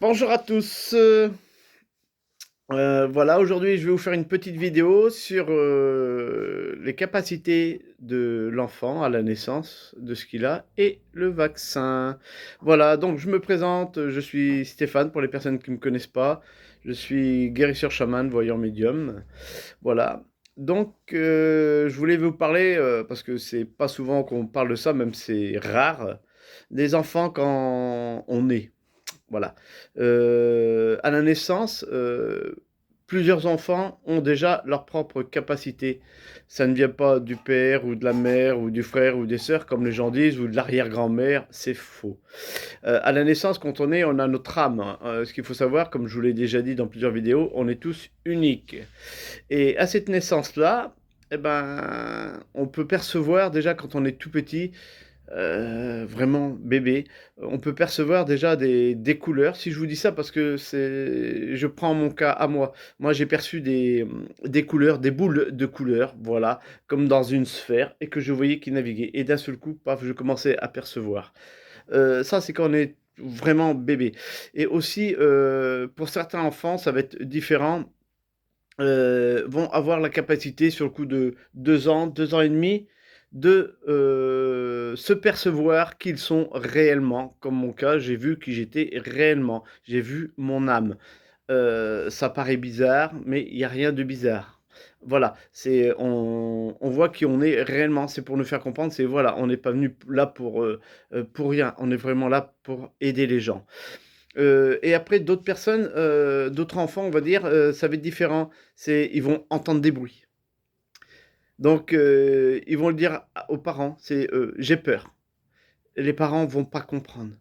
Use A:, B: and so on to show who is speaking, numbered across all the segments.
A: Bonjour à tous. Voilà, aujourd'hui, je vais vous faire une petite vidéo sur les capacités de l'enfant à la naissance, de ce qu'il a, et le vaccin. Voilà, donc je me présente, je suis Stéphane pour les personnes qui ne me connaissent pas. Je suis guérisseur chaman, voyant médium. Voilà. Donc, je voulais vous parler, parce que c'est pas souvent qu'on parle de ça, même c'est rare, des enfants quand on naît. Voilà. À la naissance, plusieurs enfants ont déjà leur propre capacité. Ça ne vient pas du père ou de la mère ou du frère ou des sœurs, comme les gens disent, ou de l'arrière-grand-mère. C'est faux. À la naissance, quand on est, on a notre âme, hein. Ce qu'il faut savoir, comme je vous l'ai déjà dit dans plusieurs vidéos, on est tous uniques. Et à cette naissance-là, eh ben, on peut percevoir déjà quand on est tout petit, vraiment bébé, on peut percevoir déjà des couleurs. Si je vous dis ça parce que je prends mon cas à moi. Moi, j'ai perçu des couleurs, des boules de couleurs, voilà, comme dans une sphère, et que je voyais qui naviguait. Et d'un seul coup, paf, je commençais à percevoir. Ça, c'est quand on est vraiment bébé. Et aussi, pour certains enfants, ça va être différent. Vont avoir la capacité sur le coup de 2 ans, 2 ans et demi, de se percevoir qu'ils sont réellement. Comme mon cas, j'ai vu qui j'étais réellement. J'ai vu mon âme. Ça paraît bizarre, mais il n'y a rien de bizarre. Voilà, on voit qui on est réellement. C'est pour nous faire comprendre, c'est voilà, on n'est pas venu là pour rien. On est vraiment là pour aider les gens. Et après, d'autres personnes, d'autres enfants, on va dire, ça va être différent. Ils vont entendre des bruits. Donc, ils vont le dire aux parents, j'ai peur. Et les parents vont pas comprendre.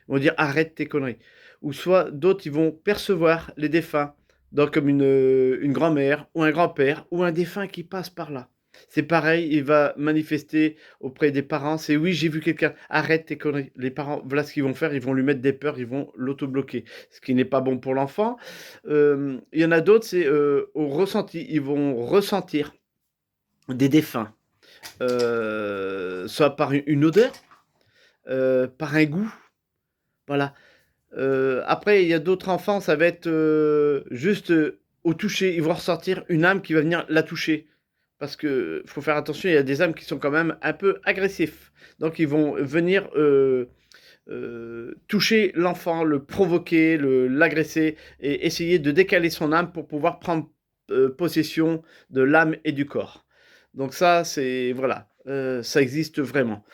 A: Ils vont dire arrête tes conneries. Ou soit d'autres, ils vont percevoir les défunts, donc comme une grand-mère ou un grand-père ou un défunt qui passe par là. C'est pareil, il va manifester auprès des parents, c'est oui, j'ai vu quelqu'un, arrête tes conneries. Les parents, voilà ce qu'ils vont faire, ils vont lui mettre des peurs, ils vont l'autobloquer, ce qui n'est pas bon pour l'enfant. Il y en a d'autres, c'est au ressenti, ils vont ressentir des défunts, soit par une odeur, par un goût, voilà. Après, il y a d'autres enfants, ça va être juste au toucher. Ils vont ressentir une âme qui va venir la toucher. Parce que faut faire attention, il y a des âmes qui sont quand même un peu agressifs. Donc ils vont venir toucher l'enfant, le provoquer, l'agresser et essayer de décaler son âme pour pouvoir prendre possession de l'âme et du corps. Donc ça, c'est voilà, ça existe vraiment.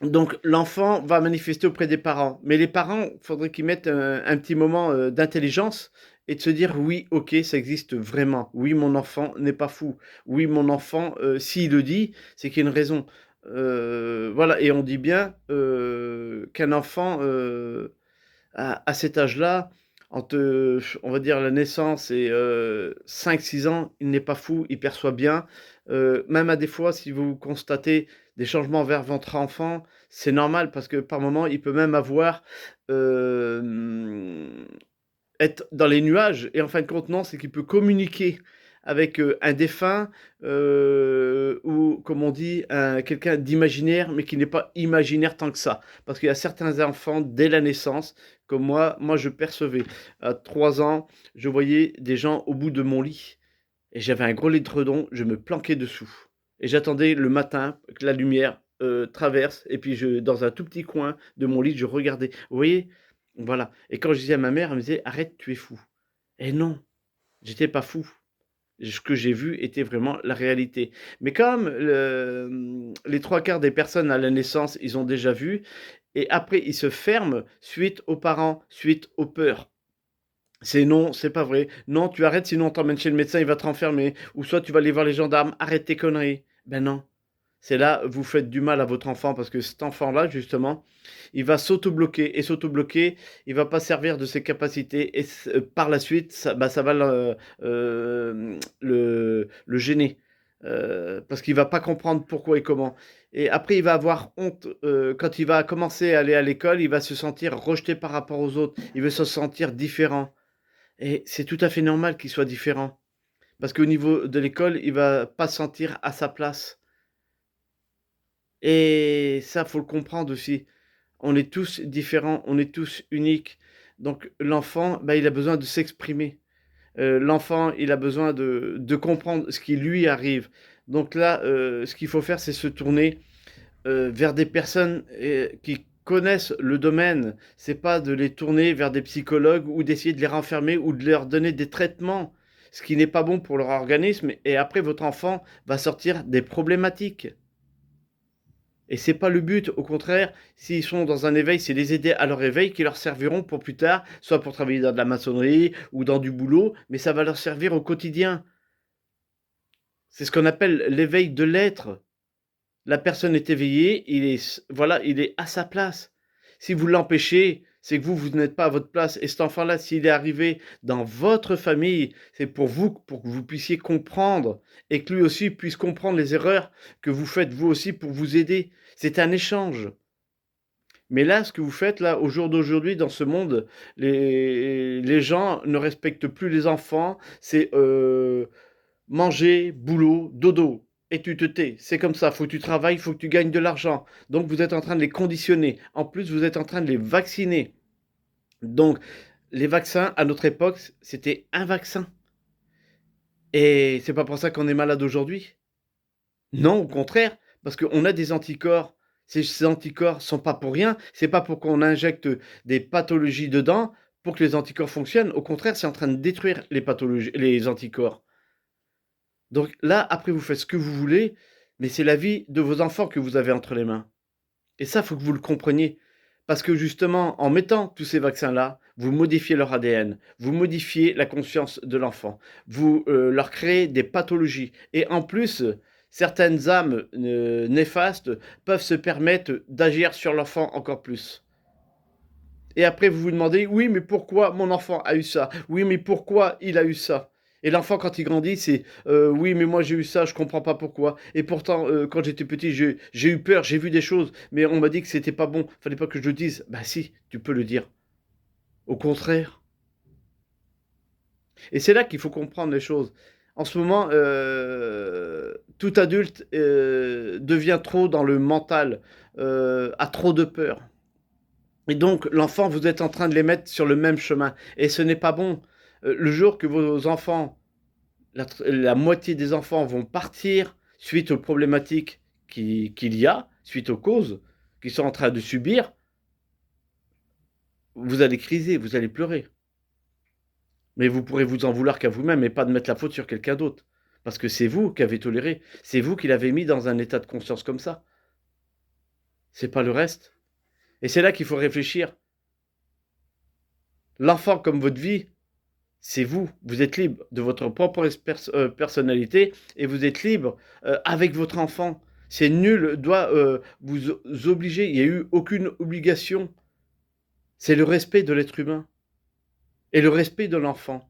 A: Donc l'enfant va manifester auprès des parents, mais les parents, il faudrait qu'ils mettent un petit moment d'intelligence et de se dire oui, ok, ça existe vraiment. Oui, mon enfant n'est pas fou. Oui, mon enfant, s'il le dit, c'est qu'il y a une raison. Voilà, et on dit bien qu'un enfant à cet âge-là, on va dire la naissance et 5-6 ans, il n'est pas fou, il perçoit bien. Même à des fois, si vous constatez des changements vers votre enfant, c'est normal parce que par moment, il peut même avoir être dans les nuages et en fin de compte, non, c'est qu'il peut communiquer avec un défunt ou, comme on dit, quelqu'un d'imaginaire, mais qui n'est pas imaginaire tant que ça. Parce qu'il y a certains enfants, dès la naissance, comme moi je percevais. À 3 ans, je voyais des gens au bout de mon lit. Et j'avais un gros édredon, je me planquais dessous. Et j'attendais le matin que la lumière traverse, et puis dans un tout petit coin de mon lit, je regardais. Vous voyez? Voilà. Et quand je disais à ma mère, elle me disait: «Arrête, tu es fou». Et non, j'étais pas fou. Ce que j'ai vu était vraiment la réalité. Mais comme les 3 quarts des personnes à la naissance, ils ont déjà vu, et après ils se ferment suite aux parents, suite aux peurs. C'est non, c'est pas vrai. Non, tu arrêtes, sinon on t'emmène chez le médecin, il va te renfermer. Ou soit tu vas aller voir les gendarmes, arrête tes conneries. Ben non. C'est là, vous faites du mal à votre enfant parce que cet enfant-là, justement, il va s'auto-bloquer et s'auto-bloquer, il va pas servir de ses capacités et par la suite, ça va le gêner parce qu'il va pas comprendre pourquoi et comment. Et après, il va avoir honte quand il va commencer à aller à l'école, il va se sentir rejeté par rapport aux autres, il veut se sentir différent. Et c'est tout à fait normal qu'il soit différent parce qu'au niveau de l'école, il va pas se sentir à sa place. Et ça, faut le comprendre aussi. On est tous différents, on est tous uniques. Donc l'enfant, bah, il a besoin de s'exprimer. L'enfant, il a besoin de comprendre ce qui lui arrive. Donc là, ce qu'il faut faire, c'est se tourner vers des personnes qui connaissent le domaine. C'est pas de les tourner vers des psychologues ou d'essayer de les renfermer ou de leur donner des traitements, ce qui n'est pas bon pour leur organisme. Et après, votre enfant va sortir des problématiques. Et c'est pas le but, au contraire, s'ils sont dans un éveil, c'est les aider à leur éveil qui leur serviront pour plus tard, soit pour travailler dans de la maçonnerie ou dans du boulot, mais ça va leur servir au quotidien. C'est ce qu'on appelle l'éveil de l'être. La personne est éveillée, voilà, il est à sa place. Si vous l'empêchez, c'est que vous n'êtes pas à votre place. Et cet enfant-là, s'il est arrivé dans votre famille, c'est pour vous, pour que vous puissiez comprendre et que lui aussi puisse comprendre les erreurs que vous faites vous aussi pour vous aider. C'est un échange. Mais là, ce que vous faites là, au jour d'aujourd'hui, dans ce monde, les gens ne respectent plus les enfants. C'est manger, boulot, dodo. Et tu te tais. C'est comme ça. Faut que tu travailles, faut que tu gagnes de l'argent. Donc vous êtes en train de les conditionner. En plus, vous êtes en train de les vacciner. Donc, les vaccins, à notre époque, c'était un vaccin. Et c'est pas pour ça qu'on est malade aujourd'hui. Non, au contraire, parce qu'on a des anticorps. Ces anticorps sont pas pour rien. C'est pas pour qu'on injecte des pathologies dedans pour que les anticorps fonctionnent. Au contraire, c'est en train de détruire les pathologies, les anticorps. Donc là, après, vous faites ce que vous voulez, mais c'est la vie de vos enfants que vous avez entre les mains. Et ça, il faut que vous le compreniez. Parce que justement, en mettant tous ces vaccins-là, vous modifiez leur ADN, vous modifiez la conscience de l'enfant, vous leur créez des pathologies. Et en plus, certaines âmes néfastes peuvent se permettre d'agir sur l'enfant encore plus. Et après, vous vous demandez, oui, mais pourquoi mon enfant a eu ça? Oui, mais pourquoi il a eu ça? Et l'enfant, quand il grandit, c'est oui, mais moi j'ai eu ça, je comprends pas pourquoi. Et pourtant, quand j'étais petit, j'ai eu peur, j'ai vu des choses, mais on m'a dit que c'était pas bon, fallait pas que je le dise. Bah si, tu peux le dire. Au contraire. Et c'est là qu'il faut comprendre les choses. En ce moment, tout adulte devient trop dans le mental, a trop de peur. Et donc, l'enfant, vous êtes en train de les mettre sur le même chemin. Et ce n'est pas bon. Le jour que vos enfants, la moitié des enfants vont partir suite aux problématiques qu'il y a, suite aux causes qu'ils sont en train de subir, vous allez criser, vous allez pleurer. Mais vous pourrez vous en vouloir qu'à vous-même et pas de mettre la faute sur quelqu'un d'autre. Parce que c'est vous qui avez toléré. C'est vous qui l'avez mis dans un état de conscience comme ça. C'est pas le reste. Et c'est là qu'il faut réfléchir. L'enfant comme votre vie, c'est vous. Vous êtes libre de votre propre personnalité et vous êtes libre avec votre enfant. C'est nul doit vous obliger. Il n'y a eu aucune obligation. C'est le respect de l'être humain et le respect de l'enfant.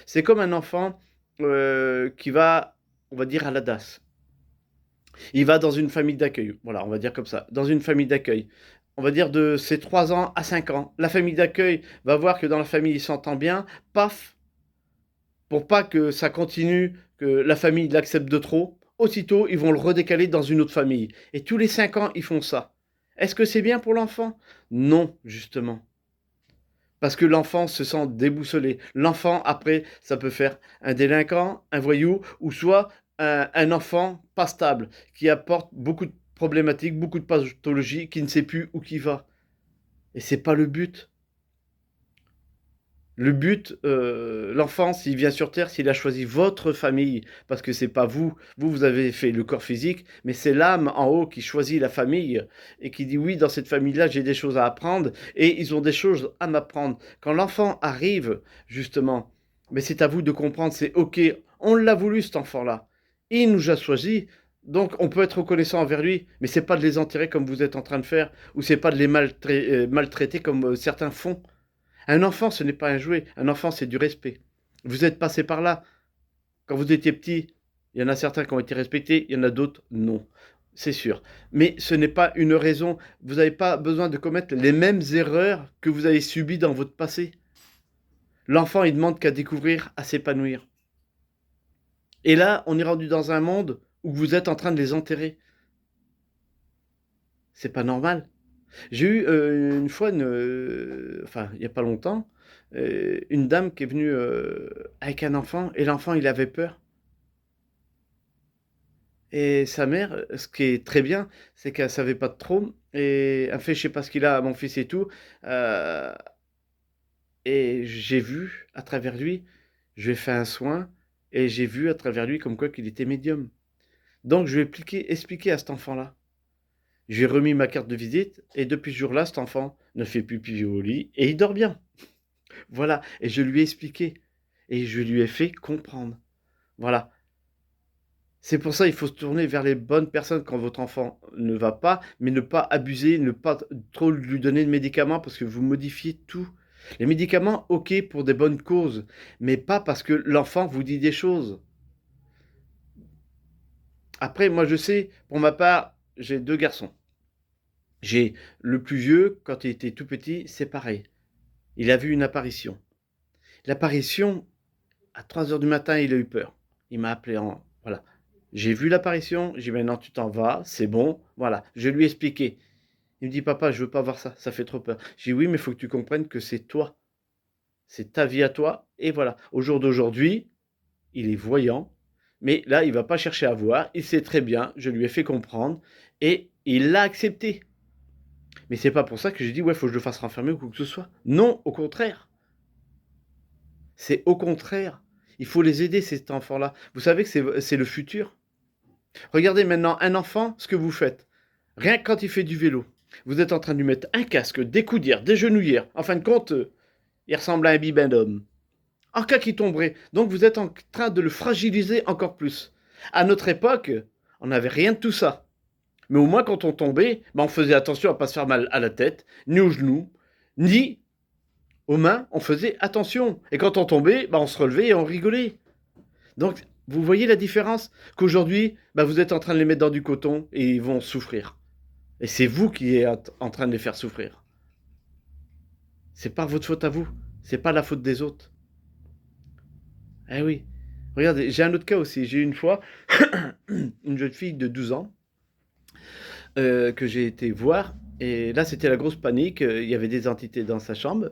A: C'est comme un enfant qui va, on va dire, à la DAS. Il va dans une famille d'accueil. Voilà, on va dire comme ça. Dans une famille d'accueil. On va dire de ses 3 ans à 5 ans. La famille d'accueil va voir que dans la famille, il s'entend bien. Paf, pour pas que ça continue, que la famille l'accepte de trop, aussitôt, ils vont le redécaler dans une autre famille. Et tous les 5 ans, ils font ça. Est-ce que c'est bien pour l'enfant? Non, justement. Parce que l'enfant se sent déboussolé. L'enfant, après, ça peut faire un délinquant, un voyou, ou soit un enfant pas stable, qui apporte beaucoup de problématiques, beaucoup de pathologies, qui ne sait plus où qui va. Et c'est pas le but. Le but, l'enfant, s'il vient sur terre, s'il a choisi votre famille, parce que c'est pas vous, vous avez fait le corps physique, mais c'est l'âme en haut qui choisit la famille et qui dit oui, dans cette famille-là, j'ai des choses à apprendre et ils ont des choses à m'apprendre. Quand l'enfant arrive, justement, mais c'est à vous de comprendre, c'est ok, on l'a voulu cet enfant-là, il nous a choisi. Donc on peut être reconnaissant envers lui, mais c'est pas de les enterrer comme vous êtes en train de faire, ou c'est pas de les maltraiter comme certains font. Un enfant, ce n'est pas un jouet. Un enfant, c'est du respect. Vous êtes passé par là. Quand vous étiez petit, il y en a certains qui ont été respectés, il y en a d'autres, non. C'est sûr. Mais ce n'est pas une raison. Vous n'avez pas besoin de commettre les mêmes erreurs que vous avez subies dans votre passé. L'enfant, il demande qu'à découvrir, à s'épanouir. Et là, on est rendu dans un monde où vous êtes en train de les enterrer. C'est pas normal. J'ai eu, une fois enfin, il y a pas longtemps, une dame qui est venue, avec un enfant et l'enfant, il avait peur et sa mère, ce qui est très bien, c'est qu'elle savait pas trop et elle fait: «Je sais pas ce qu'il a, mon fils et tout», heu et j'ai vu à travers lui, je lui ai fait un soin et j'ai vu à travers lui comme quoi qu'il était médium. Donc je lui ai expliqué à cet enfant-là. Je lui ai remis ma carte de visite et depuis ce jour-là, cet enfant ne fait plus pipi au lit et il dort bien. Voilà, et je lui ai expliqué et je lui ai fait comprendre. Voilà. C'est pour ça il faut se tourner vers les bonnes personnes quand votre enfant ne va pas, mais ne pas abuser, ne pas trop lui donner de médicaments parce que vous modifiez tout. Les médicaments, OK, pour des bonnes causes, mais pas parce que l'enfant vous dit des choses. Après, moi, je sais, pour ma part, j'ai 2 garçons. J'ai le plus vieux, quand il était tout petit, c'est pareil. Il a vu une apparition. L'apparition, à 3 heures du matin, il a eu peur. Il m'a appelé en voilà. J'ai vu l'apparition, j'ai dit: «Maintenant tu t'en vas, c'est bon». Voilà, je lui ai expliqué. Il me dit: «Papa, je veux pas voir ça, ça fait trop peur». J'ai dit: «Oui, mais il faut que tu comprennes que c'est toi, c'est ta vie à toi et voilà». Au jour d'aujourd'hui, il est voyant, mais là, il va pas chercher à voir, il sait très bien, je lui ai fait comprendre et il l'a accepté. Mais c'est pas pour ça que j'ai dit: «Ouais, faut que je le fasse renfermer ou quoi que ce soit». Non, au contraire. C'est au contraire. Il faut les aider, ces enfants-là. Vous savez que c'est le futur. Regardez maintenant un enfant, ce que vous faites. Rien que quand il fait du vélo, vous êtes en train de lui mettre un casque, des coudières, des genouillères. En fin de compte, il ressemble à un bibendum. En cas qu'il tomberait. Donc vous êtes en train de le fragiliser encore plus. À notre époque, on n'avait rien de tout ça. Mais au moins quand on tombait, on faisait attention à ne pas se faire mal à la tête, ni aux genoux, ni aux mains, on faisait attention. Et quand on tombait, on se relevait et on rigolait. Donc, vous voyez la différence? Qu'aujourd'hui, vous êtes en train de les mettre dans du coton et ils vont souffrir. Et c'est vous qui êtes en train de les faire souffrir. C'est pas votre faute à vous. C'est pas la faute des autres. Eh oui. Regardez, j'ai un autre cas aussi. J'ai eu une fois une jeune fille de 12 ans que j'ai été voir. Et là, c'était la grosse panique. Il y avait des entités dans sa chambre.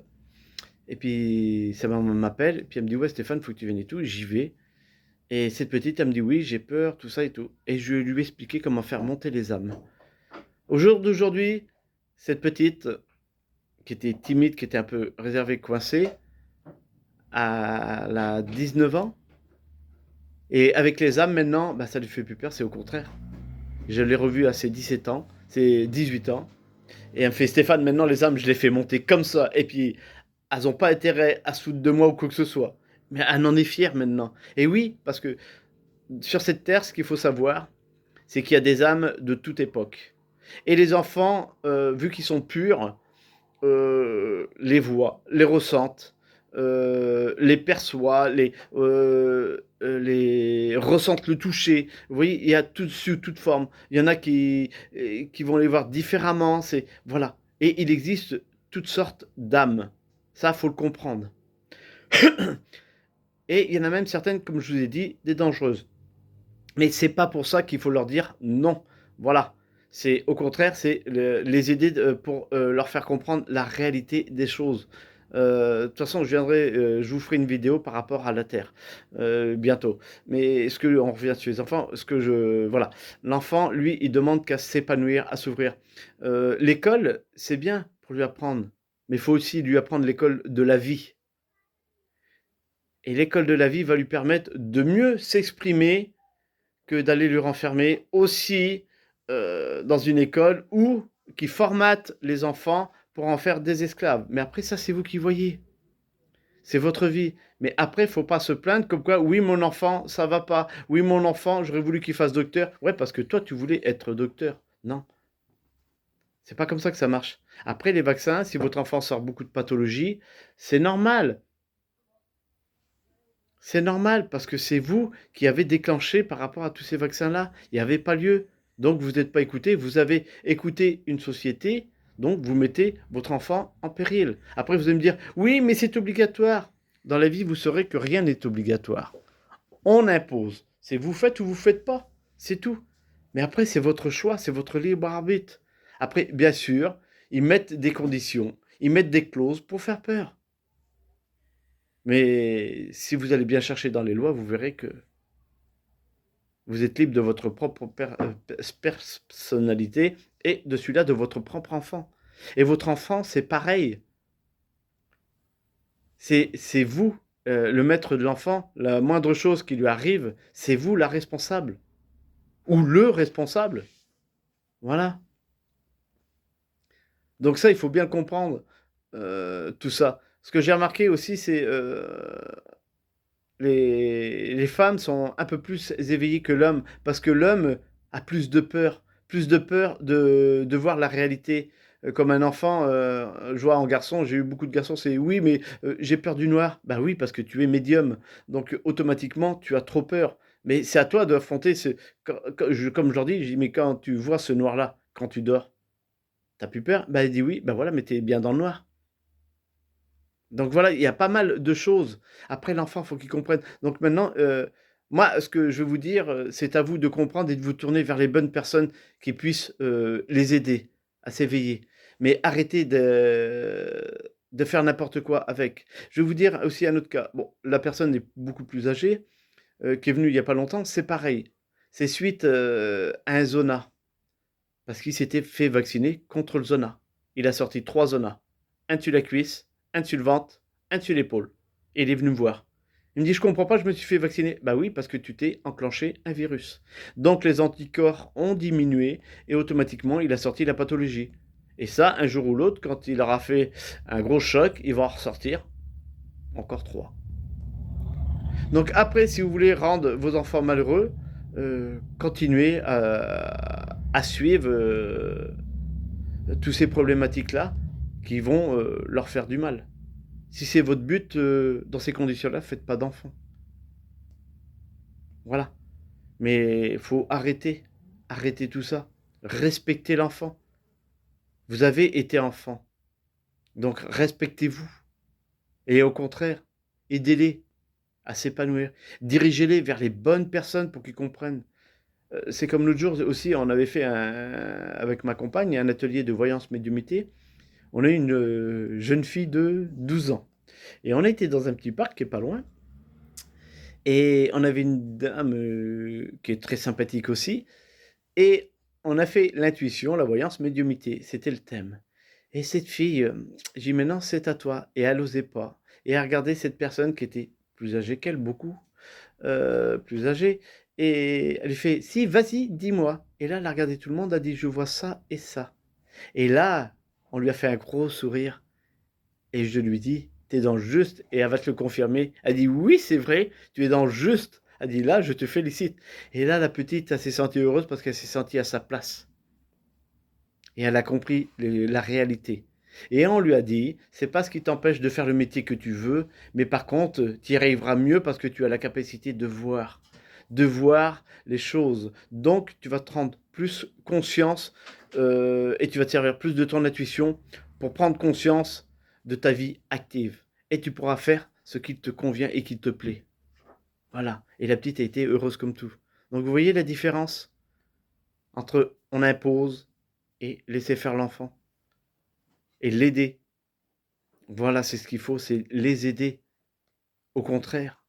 A: Et puis, sa maman m'appelle. Puis elle me dit: «Ouais, Stéphane, faut que tu viennes et tout». J'y vais. Et cette petite, elle me dit: «Oui, j'ai peur, tout ça et tout». Et je lui ai expliqué comment faire monter les âmes. Au jour d'aujourd'hui, cette petite, qui était timide, qui était un peu réservée, coincée, elle a 19 ans. Et avec les âmes maintenant, ça lui fait plus peur, c'est au contraire. Je l'ai revue à ses 17 ans, ses 18 ans. Et elle me fait: «Stéphane, maintenant les âmes, je les fais monter comme ça. Et puis, elles n'ont pas intérêt à se foutre de moi ou quoi que ce soit». Mais elle en est fière maintenant. Et oui, parce que sur cette terre, ce qu'il faut savoir, c'est qu'il y a des âmes de toute époque. Et les enfants, vu qu'ils sont purs, les voient, les ressentent, les perçoit, les ressentent le toucher. Vous voyez, il y a tout sous toute forme. Il y en a qui vont les voir différemment, c'est voilà. Et il existe toutes sortes d'âmes. Ça, faut le comprendre. Et il y en a même certaines, comme je vous ai dit, des dangereuses. Mais c'est pas pour ça qu'il faut leur dire non. Voilà. C'est au contraire, c'est les aider pour leur faire comprendre la réalité des choses. De toute façon, je vous ferai une vidéo par rapport à la Terre bientôt. Mais on revient sur les enfants, voilà, l'enfant, lui, il demande qu'à s'épanouir, à s'ouvrir. L'école, c'est bien pour lui apprendre, mais il faut aussi lui apprendre l'école de la vie. Et l'école de la vie va lui permettre de mieux s'exprimer que d'aller le renfermer aussi dans une école ou qui formate les enfants pour en faire des esclaves. Mais après, ça, c'est vous qui voyez. C'est votre vie. Mais après, il ne faut pas se plaindre comme quoi, oui, mon enfant, ça va pas. Oui, mon enfant, j'aurais voulu qu'il fasse docteur. Ouais, parce que toi, tu voulais être docteur. Non, c'est pas comme ça que ça marche. Après, les vaccins, si votre enfant sort beaucoup de pathologies, c'est normal. C'est normal parce que c'est vous qui avez déclenché par rapport à tous ces vaccins-là. Il n'y avait pas lieu. Donc vous n'êtes pas écouté. Vous avez écouté une société. Donc vous mettez votre enfant en péril. Après vous allez me dire, oui, mais c'est obligatoire. Dans la vie, vous saurez que rien n'est obligatoire. On impose. C'est vous faites ou vous faites pas. C'est tout. Mais après, c'est votre choix, c'est votre libre arbitre. Après, bien sûr, Ils mettent des conditions, ils mettent des clauses pour faire peur. Mais si vous allez bien chercher dans les lois, vous verrez que vous êtes libre de votre propre personnalité et de celui-là de votre propre enfant. Et votre enfant, c'est pareil. C'est vous, le maître de l'enfant. La moindre chose qui lui arrive, c'est vous la responsable. Ou le responsable. Voilà. Donc ça, il faut bien comprendre tout ça. Ce que j'ai remarqué aussi, c'est les femmes sont un peu plus éveillées que l'homme, parce que l'homme a plus de peur de voir la réalité. Comme un enfant, je vois en garçon, j'ai eu beaucoup de garçons, c'est oui, mais j'ai peur du noir. Bah oui, parce que tu es médium, donc automatiquement, tu as trop peur. Mais c'est à toi d'affronter ce. Comme je leur dis, je dis, mais quand tu vois ce noir-là, quand tu dors, t'as plus peur? Bah, il dit oui, bah voilà, mais t'es bien dans le noir. Donc voilà, il y a pas mal de choses. Après l'enfant, il faut qu'il comprenne. Donc maintenant, moi, ce que je veux vous dire, c'est à vous de comprendre et de vous tourner vers les bonnes personnes qui puissent, les aider à s'éveiller. Mais arrêtez de faire n'importe quoi avec. Je vais vous dire aussi un autre cas. Bon, la personne est beaucoup plus âgée, qui est venue il y a pas longtemps, c'est pareil. C'est suite, à un zona, parce qu'il s'était fait vacciner contre le zona. Il a sorti 3 zonas. Un dessus la cuisse, un dessus le ventre, un dessus l'épaule. Et il est venu me voir. Il me dit, je comprends pas, je me suis fait vacciner. Bah oui, parce que tu t'es enclenché un virus. Donc les anticorps ont diminué et automatiquement il a sorti la pathologie. Et ça, un jour ou l'autre, quand il aura fait un gros choc, il va en ressortir encore 3. Donc après, si vous voulez rendre vos enfants malheureux, continuez à suivre toutes ces problématiques-là qui vont leur faire du mal. Si c'est votre but dans ces conditions-là, faites pas d'enfants. Voilà. Mais il faut arrêter. Arrêter tout ça. Respectez l'enfant. Vous avez été enfant. Donc respectez-vous. Et au contraire, aidez-les à s'épanouir. Dirigez-les vers les bonnes personnes pour qu'ils comprennent. C'est comme l'autre jour aussi, on avait fait avec ma compagne un atelier de voyance médiumité. On a eu une jeune fille de 12 ans. Et on a été dans un petit parc qui est pas loin. Et on avait une dame qui est très sympathique aussi. Et on a fait l'intuition, la voyance, médiumité. C'était le thème. Et cette fille, j'ai dit maintenant c'est à toi. Et elle n'osait pas. Et elle regardait cette personne qui était plus âgée qu'elle, beaucoup plus âgée. Et elle lui fait, si, vas-y, dis-moi. Et là, elle a regardé tout le monde, a dit, je vois ça et ça. Et là, on lui a fait un gros sourire. Et je lui dis, t'es dans le juste. Et elle va te le confirmer. Elle dit, oui, c'est vrai, tu es dans le juste. Elle dit, là, je te félicite. Et là, la petite, elle s'est sentie heureuse parce qu'elle s'est sentie à sa place. Et elle a compris la réalité. Et on lui a dit, c'est pas ce qui t'empêche de faire le métier que tu veux, mais par contre, tu y arriveras mieux parce que tu as la capacité de voir les choses. Donc, tu vas te rendre plus conscience et tu vas te servir plus de ton intuition pour prendre conscience de ta vie active. Et tu pourras faire ce qui te convient et qui te plaît. Voilà. Et la petite a été heureuse comme tout. Donc, vous voyez la différence entre on impose et laisser faire l'enfant et l'aider. Voilà, c'est ce qu'il faut, c'est les aider. Au contraire.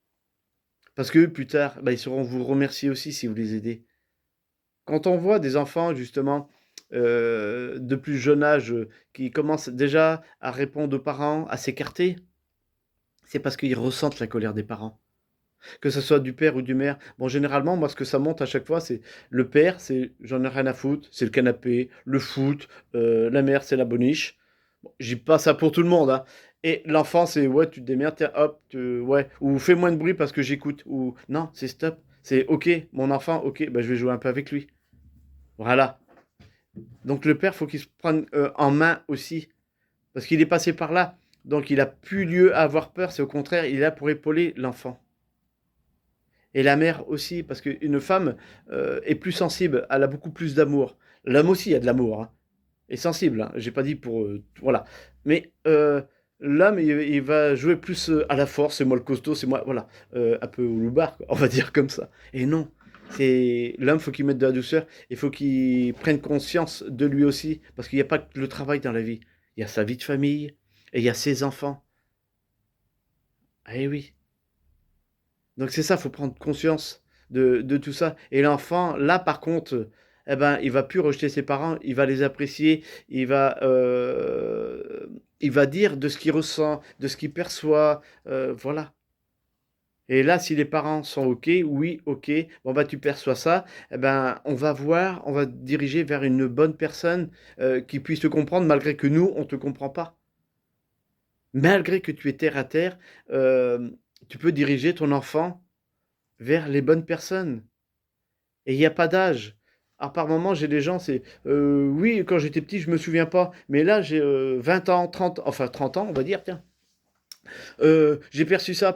A: Parce que plus tard, bah, ils sauront vous remercier aussi si vous les aidez. Quand on voit des enfants, justement, de plus jeune âge, qui commencent déjà à répondre aux parents, à s'écarter, c'est parce qu'ils ressentent la colère des parents. Que ce soit du père ou du mère. Bon, généralement, moi, ce que ça monte à chaque fois, c'est le père, c'est j'en ai rien à foutre, c'est le canapé, le foot, la mère, c'est la boniche. Bon, je dis pas ça pour tout le monde, hein. Et l'enfant, c'est ouais, tu te démerdes, tiens, hop, ouais, ou fais moins de bruit parce que j'écoute, ou non, c'est stop, c'est ok, mon enfant, ok, bah, je vais jouer un peu avec lui. Voilà. Donc le père, faut qu'il se prenne en main aussi, parce qu'il est passé par là. Donc il a plus lieu à avoir peur, c'est au contraire, il est là pour épauler l'enfant. Et la mère aussi, parce qu'une femme est plus sensible, elle a beaucoup plus d'amour. L'homme aussi a de l'amour, hein, est sensible, hein, j'ai pas dit pour... voilà. Mais l'homme, il va jouer plus à la force, c'est moi le costaud, c'est moi, voilà, un peu au loupard, quoi, on va dire comme ça. Et non, C'est l'homme, faut qu'il mette de la douceur. Il faut qu'il prenne conscience de lui aussi, parce qu'il n'y a pas que le travail dans la vie. Il y a sa vie de famille et il y a ses enfants. Ah eh oui. Donc c'est ça, faut prendre conscience de tout ça. Et l'enfant, là par contre, eh ben, il va plus rejeter ses parents, il va les apprécier, il va dire de ce qu'il ressent, de ce qu'il perçoit, voilà. Et là, si les parents sont OK, oui, OK, bon bah tu perçois ça, eh ben, on va voir, on va te diriger vers une bonne personne qui puisse te comprendre malgré que nous, on ne te comprend pas. Malgré que tu es terre à terre, tu peux diriger ton enfant vers les bonnes personnes. Et il y a pas d'âge. Alors par moment, j'ai des gens, c'est oui, quand j'étais petit, je me souviens pas, mais là j'ai 20 ans, 30, enfin 30 ans, on va dire, tiens. J'ai perçu ça.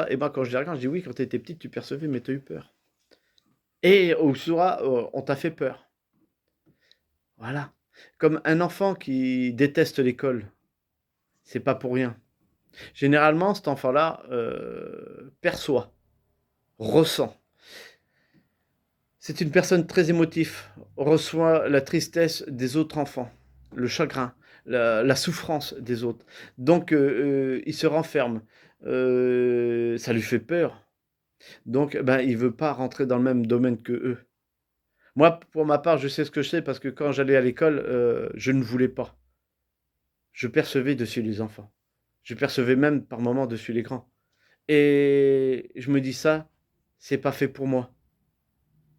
A: Et ben quand je les regarde, je dis oui, quand tu étais petite, tu percevais, mais tu as eu peur. Et au soit, on t'a fait peur. Voilà. Comme un enfant qui déteste l'école, c'est pas pour rien. Généralement, cet enfant-là perçoit, ressent. C'est une personne très émotive, reçoit la tristesse des autres enfants, le chagrin, la souffrance des autres. Donc, il se renferme. Ça lui fait peur. Donc, ben, il veut pas rentrer dans le même domaine que eux. Moi, pour ma part, je sais ce que je sais parce que quand j'allais à l'école, je ne voulais pas. Je percevais dessus les enfants. Je percevais même par moments dessus les grands. Et je me dis ça, c'est pas fait pour moi.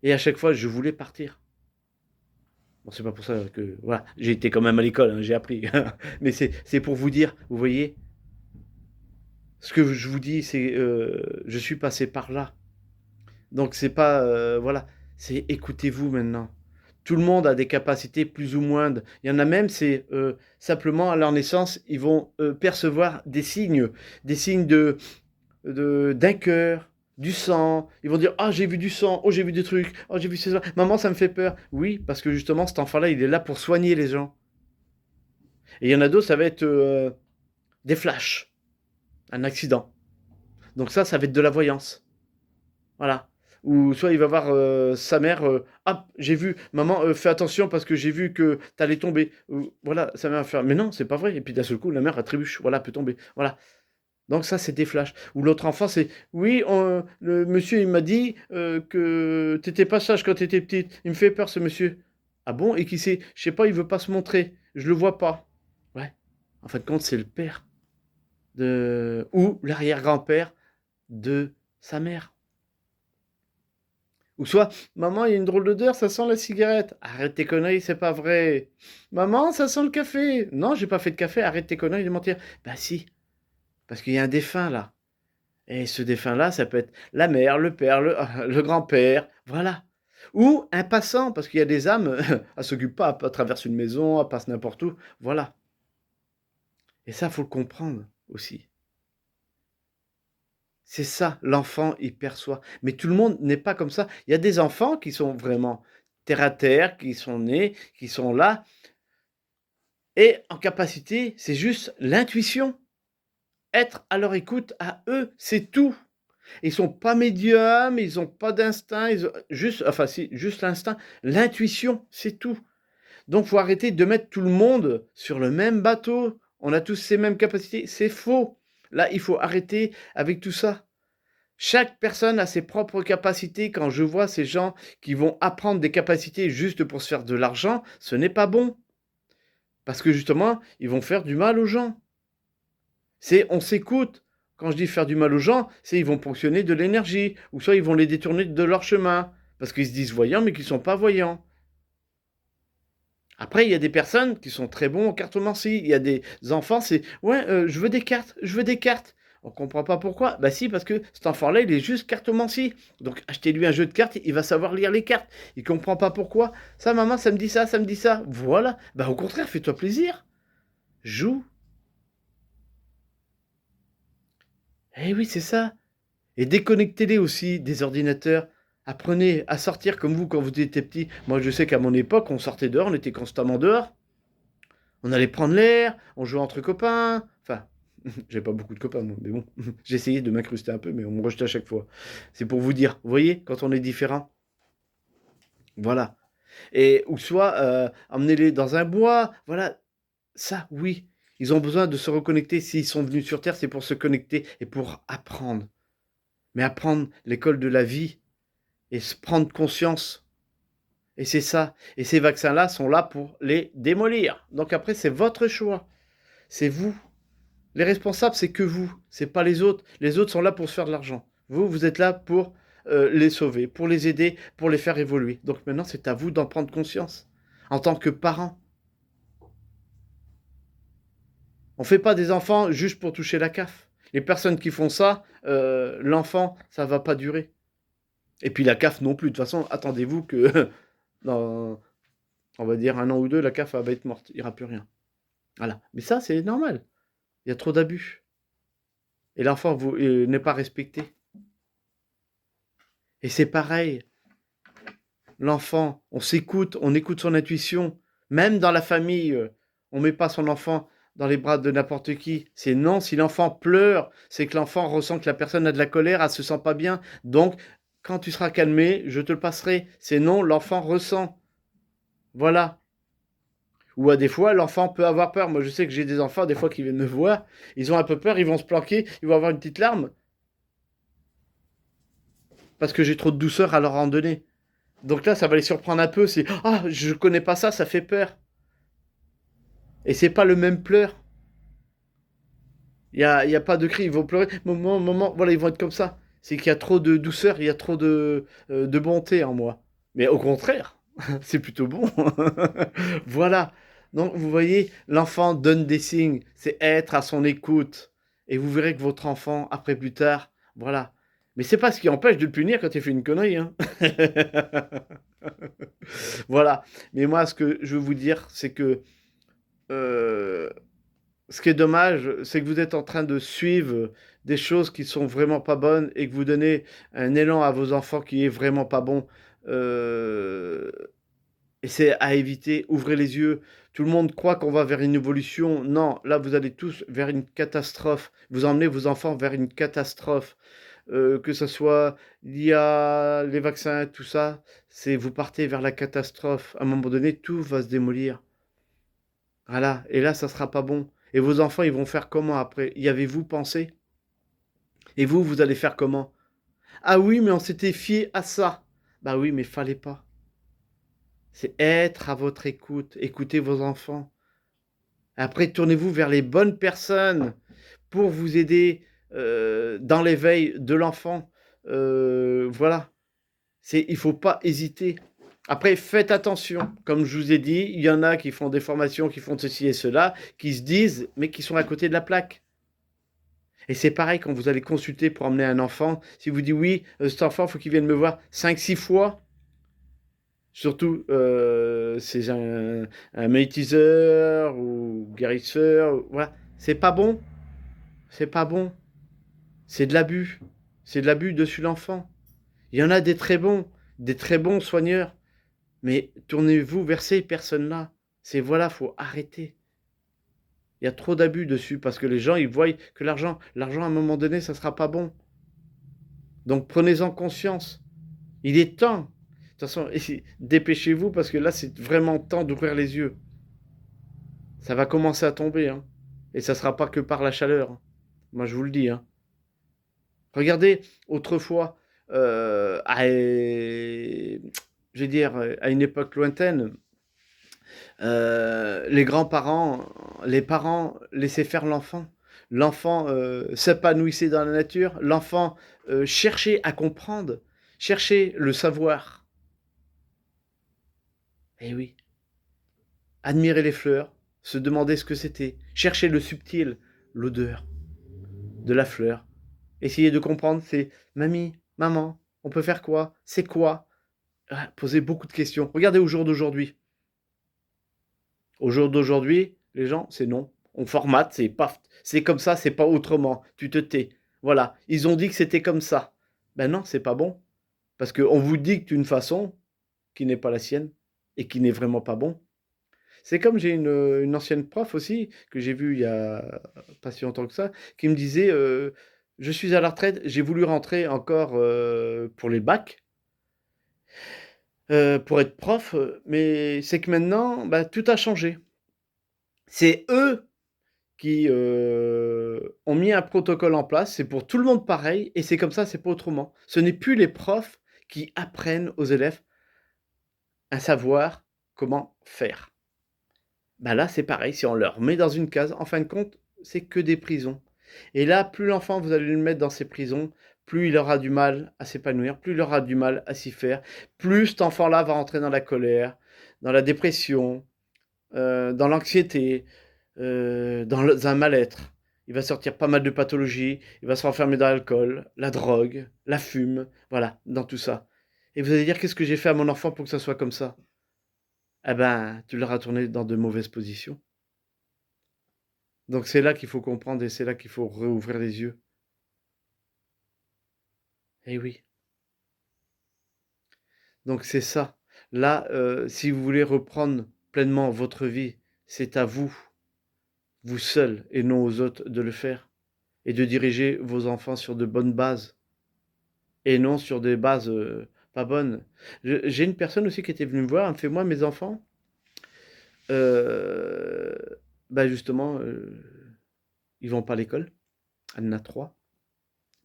A: Et à chaque fois, je voulais partir. Bon, c'est pas pour ça que voilà, j'ai été quand même à l'école, hein, j'ai appris. Mais c'est pour vous dire, vous voyez, ce que je vous dis, c'est je suis passé par là. Donc c'est pas voilà, c'est écoutez-vous maintenant. Tout le monde a des capacités plus ou moindres. Il y en a même, c'est simplement à leur naissance, ils vont percevoir des signes d'un cœur, du sang. Ils vont dire: «Ah, j'ai vu du sang, oh, j'ai vu des trucs, oh, j'ai vu ces maman, ça me fait peur». Oui, parce que justement, cet enfant-là, il est là pour soigner les gens. Et il y en a d'autres, ça va être des flashs, un accident. Donc ça va être de la voyance. Voilà. Ou soit il va voir sa mère, «Ah, j'ai vu, maman, fais attention parce que j'ai vu que tu allais tomber». Ou voilà, sa mère va faire: «Mais non, c'est pas vrai». Et puis d'un seul coup, la mère, elle trébuche, voilà, peut tomber. Voilà. Donc ça, c'est des flashs. Ou l'autre enfant, c'est: «Oui, le monsieur, il m'a dit, que tu étais pas sage quand tu étais petite. Il me fait peur ce monsieur». «Ah bon? Et qui c'est?» «Je sais pas, il veut pas se montrer. Je le vois pas». Ouais. En fin de compte, c'est le père de ou l'arrière-grand-père de sa mère. Ou soit: «Maman, il y a une drôle d'odeur, ça sent la cigarette». «Arrête tes conneries, c'est pas vrai». «Maman, ça sent le café». «Non, j'ai pas fait de café, arrête tes conneries de mentir». «Bah si, parce qu'il y a un défunt là». Et ce défunt-là, ça peut être la mère, le père, le grand-père, voilà. Ou un passant, parce qu'il y a des âmes, elles s'occupent pas, elles traversent une maison, elles passent n'importe où, voilà. Et ça, faut le comprendre aussi. C'est ça, l'enfant, il perçoit. Mais tout le monde n'est pas comme ça. Il y a des enfants qui sont vraiment terre à terre, qui sont nés, qui sont là, et en capacité, c'est juste l'intuition. Être à leur écoute à eux, c'est tout. Ils sont pas médiums, ils ont pas d'instinct, ils ont juste enfin si, juste l'instinct, l'intuition, c'est tout. Donc faut arrêter de mettre tout le monde sur le même bateau. On a tous ces mêmes capacités, c'est faux. Là, il faut arrêter avec tout ça. Chaque personne a ses propres capacités. Quand je vois ces gens qui vont apprendre des capacités juste pour se faire de l'argent, ce n'est pas bon. Parce que justement, ils vont faire du mal aux gens. C'est on s'écoute. Quand je dis faire du mal aux gens, c'est ils vont ponctionner de l'énergie, ou soit ils vont les détourner de leur chemin, parce qu'ils se disent voyants, mais qu'ils ne sont pas voyants. Après, il y a des personnes qui sont très bons en cartomancie. Il y a des enfants, c'est ouais, je veux des cartes, je veux des cartes. On comprend pas pourquoi. Bah si, parce que cet enfant-là, il est juste cartomancie. Donc achetez-lui un jeu de cartes, il va savoir lire les cartes. Il comprend pas pourquoi. Ça, maman, ça me dit ça, ça me dit ça. Voilà. Bah au contraire, fais-toi plaisir. Joue. Eh oui, c'est ça. Et déconnectez-les aussi des ordinateurs. Apprenez à sortir comme vous quand vous étiez petit. Moi, je sais qu'à mon époque, on sortait dehors, on était constamment dehors. On allait prendre l'air, on jouait entre copains. Enfin, j'avais pas beaucoup de copains, moi, mais bon, j'essayais de m'incruster un peu, mais on me rejetait à chaque fois. C'est pour vous dire, vous voyez, quand on est différent. Voilà. Et ou soit, emmenez-les dans un bois, voilà. Ça, oui, ils ont besoin de se reconnecter. S'ils sont venus sur terre, c'est pour se connecter et pour apprendre. Mais apprendre l'école de la vie et se prendre conscience. Et c'est ça. Et ces vaccins-là sont là pour les démolir. Donc après, c'est votre choix. C'est vous. Les responsables, c'est que vous. C'est pas les autres. Les autres sont là pour se faire de l'argent. Vous, vous êtes là pour les sauver, pour les aider, pour les faire évoluer. Donc maintenant, c'est à vous d'en prendre conscience. En tant que parent. On fait pas des enfants juste pour toucher la CAF. Les personnes qui font ça, l'enfant, ça va pas durer. Et puis la CAF non plus. De toute façon, attendez-vous que dans, on va dire, 1 an ou 2, la CAF va être morte. Il n'y aura plus rien. Voilà. Mais ça, c'est normal. Il y a trop d'abus. Et l'enfant n'est pas respecté. Et c'est pareil. L'enfant, on s'écoute, on écoute son intuition. Même dans la famille, on ne met pas son enfant dans les bras de n'importe qui. C'est non, si l'enfant pleure, c'est que l'enfant ressent que la personne a de la colère, elle se sent pas bien. Donc, quand tu seras calmé, je te le passerai. C'est non, l'enfant ressent. Voilà. Ou à des fois, l'enfant peut avoir peur. Moi, je sais que j'ai des enfants, des fois, qui viennent me voir. Ils ont un peu peur, ils vont se planquer, ils vont avoir une petite larme. Parce que j'ai trop de douceur à leur en donner. Donc là, ça va les surprendre un peu. C'est ah, je connais pas ça, ça fait peur. Et c'est pas le même pleur. Il y a pas de cri, ils vont pleurer. Moment, voilà, ils vont être comme ça. C'est qu'il y a trop de douceur, il y a trop de bonté en moi. Mais au contraire, c'est plutôt bon. Voilà. Donc, vous voyez, l'enfant donne des signes. C'est être à son écoute. Et vous verrez que votre enfant, après plus tard, voilà. Mais c'est pas ce qui empêche de le punir quand il fait une connerie, hein. Voilà. Mais moi, ce que je veux vous dire, c'est que euh, ce qui est dommage, c'est que vous êtes en train de suivre des choses qui sont vraiment pas bonnes et que vous donnez un élan à vos enfants qui est vraiment pas bon. Euh, et c'est à éviter. Ouvrez les yeux. Tout le monde croit qu'on va vers une évolution. Non, là, vous allez tous vers une catastrophe. Vous emmenez vos enfants vers une catastrophe. Que ce soit l'IA, les vaccins, tout ça, c'est vous partez vers la catastrophe. À un moment donné, tout va se démolir. Voilà, et là, ça sera pas bon. Et vos enfants, ils vont faire comment après? Y avez-vous pensé? Et vous, vous allez faire comment? Ah oui, mais on s'était fié à ça. Bah oui, mais fallait pas. C'est être à votre écoute, écoutez vos enfants. Après, tournez-vous vers les bonnes personnes pour vous aider dans l'éveil de l'enfant. Voilà. Il faut pas hésiter. Après, faites attention. Comme je vous ai dit, il y en a qui font des formations, qui font ceci et cela, qui se disent, mais qui sont à côté de la plaque. Et c'est pareil quand vous allez consulter pour emmener un enfant. Si vous dites oui, cet enfant, il faut qu'il vienne me voir 5, 6 fois. Surtout, c'est un magnétiseur ou guérisseur. Voilà. C'est pas bon. C'est pas bon. C'est de l'abus. C'est de l'abus dessus l'enfant. Il y en a des très bons soigneurs. Mais tournez-vous vers ces personnes-là. C'est voilà, faut arrêter. Il y a trop d'abus dessus parce que les gens, ils voient que l'argent à un moment donné, ça sera pas bon. Donc prenez-en conscience. Il est temps. De toute façon, dépêchez-vous parce que là, c'est vraiment temps d'ouvrir les yeux. Ça va commencer à tomber, hein. Et ça sera pas que par la chaleur, hein. Moi, je vous le dis, hein. Regardez, autrefois, je vais dire, à une époque lointaine, les grands-parents, les parents laissaient faire l'enfant. L'enfant s'épanouissait dans la nature. L'enfant cherchait à comprendre, cherchait le savoir. Eh oui, admirer les fleurs, se demander ce que c'était, chercher le subtil, l'odeur de la fleur. Essayer de comprendre, c'est mamie, maman, on peut faire quoi? C'est quoi? Ah, poser beaucoup de questions. Regardez au jour d'aujourd'hui. Au jour d'aujourd'hui, les gens, c'est non. On formate, c'est paf, c'est comme ça, c'est pas autrement. Tu te tais. Voilà. Ils ont dit que c'était comme ça. Ben non, c'est pas bon. Parce qu'on vous dicte une façon qui n'est pas la sienne et qui n'est vraiment pas bon. C'est comme j'ai une ancienne prof aussi, que j'ai vue il y a pas si longtemps que ça, qui me disait je suis à la retraite, j'ai voulu rentrer encore pour les bacs. pour être prof, mais c'est que maintenant, bah, tout a changé. C'est eux qui, ont mis un protocole en place, c'est pour tout le monde pareil et c'est comme ça, c'est pas autrement. Ce n'est plus les profs qui apprennent aux élèves à savoir comment faire. Bah, là, c'est pareil, si on leur met dans une case, en fin de compte, c'est que des prisons et là, plus l'enfant vous allez le mettre dans ces prisons, plus il aura du mal à s'épanouir, plus il aura du mal à s'y faire, plus cet enfant-là va rentrer dans la colère, dans la dépression, dans l'anxiété, dans un mal-être. Il va sortir pas mal de pathologies, il va se renfermer dans l'alcool, la drogue, la fume, voilà, dans tout ça. Et vous allez dire: «Qu'est-ce que j'ai fait à mon enfant pour que ça soit comme ça?» Ah ben, tu l'auras tourné dans de mauvaises positions. Donc c'est là qu'il faut comprendre et c'est là qu'il faut rouvrir les yeux. Eh oui, donc c'est ça. Là, si vous voulez reprendre pleinement votre vie, c'est à vous, vous seul et non aux autres de le faire et de diriger vos enfants sur de bonnes bases et non sur des bases, pas bonnes. Je j'ai une personne aussi qui était venue me voir, elle me fait: «Moi, mes enfants, heu, bah, justement, ils vont pas à l'école». Elle en a 3.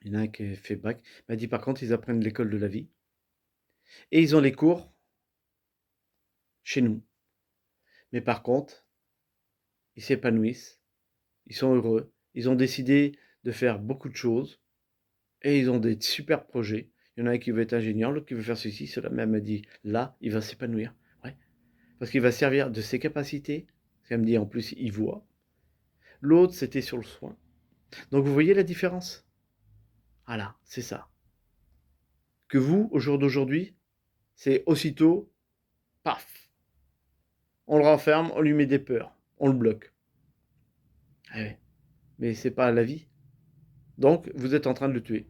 A: Il y en a un qui a fait bac. Elle m'a dit: «Par contre, ils apprennent l'école de la vie et ils ont les cours chez nous. Mais par contre, ils s'épanouissent, ils sont heureux, ils ont décidé de faire beaucoup de choses et ils ont des super projets. Il y en a un qui veut être ingénieur, l'autre qui veut faire ceci, cela». Mais elle m'a dit: «Là, il va s'épanouir». Ouais, parce qu'il va servir de ses capacités, parce qu'elle me dit en plus il voit. L'autre, c'était sur le soin. Donc vous voyez la différence? Voilà, c'est ça. Que vous, au jour d'aujourd'hui, c'est aussitôt, paf, on le renferme, on lui met des peurs, on le bloque. Ah ouais, mais c'est pas la vie. Donc vous êtes en train de le tuer.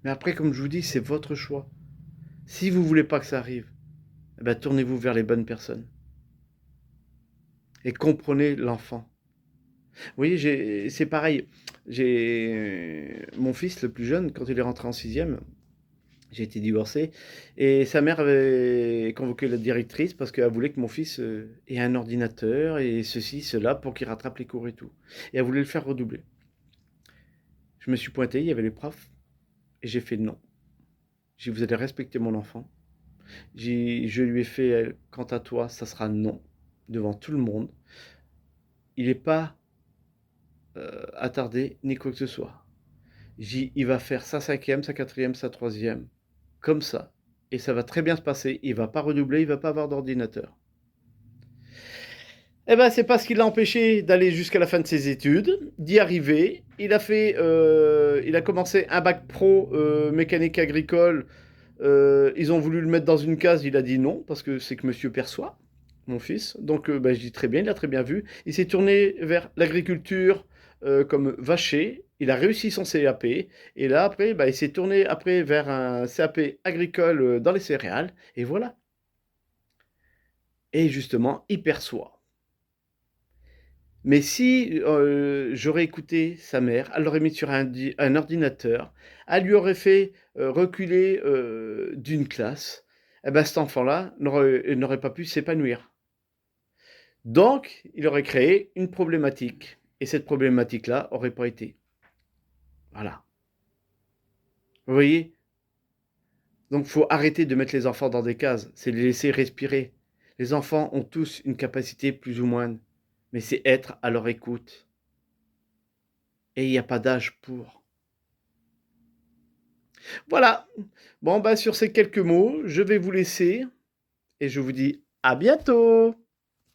A: Mais après, comme je vous dis, c'est votre choix. Si vous voulez pas que ça arrive, eh ben, tournez-vous vers les bonnes personnes et comprenez l'enfant. Vous voyez, c'est pareil. J'ai mon fils le plus jeune, quand il est rentré en sixième, j'ai été divorcé et sa mère avait convoqué la directrice parce qu'elle voulait que mon fils ait un ordinateur et ceci, cela pour qu'il rattrape les cours et tout. Et elle voulait le faire redoubler. Je me suis pointé, il y avait les profs et j'ai fait non. J'ai dit: vous allez respecter mon enfant. Je lui ai fait: quant à toi, ça sera non, devant tout le monde. Il n'est pas attardé ni quoi que ce soit. Il va faire sa cinquième, sa quatrième, sa troisième, comme ça. Et ça va très bien se passer. Il va pas redoubler, il va pas avoir d'ordinateur. Eh ben, c'est pas ce qui l'a empêché d'aller jusqu'à la fin de ses études, d'y arriver. Il a commencé un bac pro mécanique agricole. Ils ont voulu le mettre dans une case, il a dit non, parce que c'est que monsieur perçoit, mon fils. Donc, bah, je dis très bien, il a très bien vu. Il s'est tourné vers l'agriculture comme vacher. Il a réussi son CAP. Et là, après, bah, il s'est tourné après vers un CAP agricole dans les céréales. Et voilà. Et justement, il perçoit. Mais si j'aurais écouté sa mère, elle l'aurait mis sur un ordinateur, elle lui aurait fait reculer d'une classe, eh ben, cet enfant-là n'aurait pas pu s'épanouir. Donc, il aurait créé une problématique. Et cette problématique-là aurait pas été. Voilà. Vous voyez? Donc, il faut arrêter de mettre les enfants dans des cases. C'est les laisser respirer. Les enfants ont tous une capacité plus ou moins. Mais c'est être à leur écoute. Et il n'y a pas d'âge pour. Voilà. Bon, bah, sur ces quelques mots, je vais vous laisser et je vous dis à bientôt.